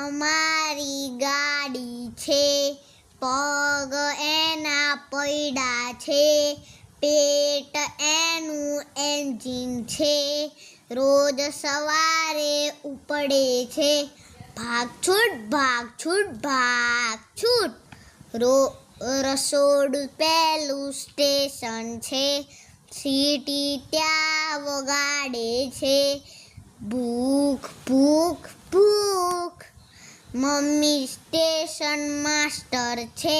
અમારી ગાડી છે, પગ એના પૈડા છે, પેટ એનું એન્જિન છે, રોજ સવારે ઉપડે છે, ભાગ છૂટ ભાગ છૂટ ભાગ છૂટ. રસોડું પહેલું સ્ટેશન છે, સીટી ત્યાં વગાડે છે, ભૂખ ભૂખ ભૂખ. મમ્મી સ્ટેશન માસ્ટર છે,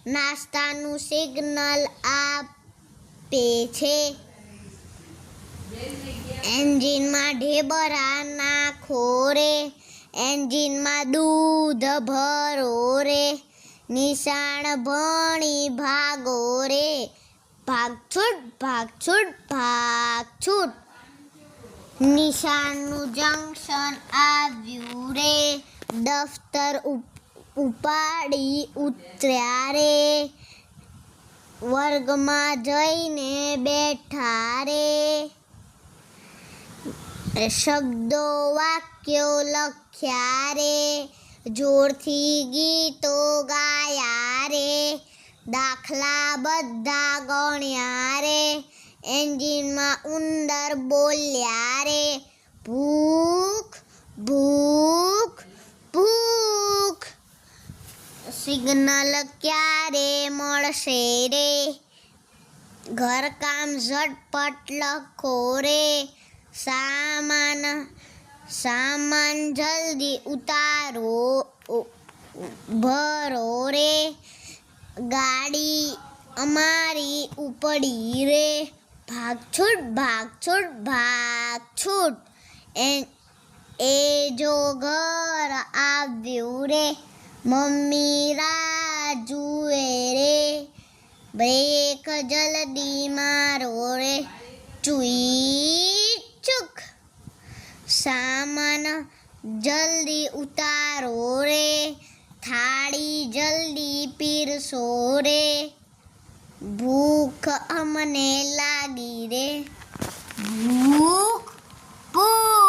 નાસ્તાનું સિગ્નલ આપે છે, એન્જિનમાં ઢેબરા નાખો રે, એન્જિનમાં દૂધ ભરો રે, નિશાળ ભણી ભાગો રે, ભાગ છૂટ ભાગ છૂટ ભાગ છૂટ. નિશાળનું જંક્શન આવ્યું રે, દફતર ઉપાડી ઉતર્યા રે, વર્ગમાં જઈને બેઠા રે, શબ્દો વાક્યો લખ્યા રે, જોરથી ગીતો ગાયા રે, દાખલા બધા ગણ્યા રે, એન્જિનમાં ઉંદર બોલ્યા રે, ભૂખ ભૂખ ભૂખ. સિગ્નલ ક્યારે મળશે રે, ઘરકામ ઝટપટ લખો રે, સામાન જલ્દી ઉતારો ભરો રે, ગાડી અમારી ઉપડી રે, ભાગ છૂટ ભાગ છૂટ ભાગ છૂટ. એ જો ઘર આવ્યું રે, મમ્મી રાહ જુએ રે, બ્રેક જલ્દી મારો રે, ચૂઈ ચૂક. સામાન જલ્દી ઉતારો રે, થાળી જલ્દી પીરસો રે, ભૂખ અમને લાગી રે, ભૂખ ભૂખ.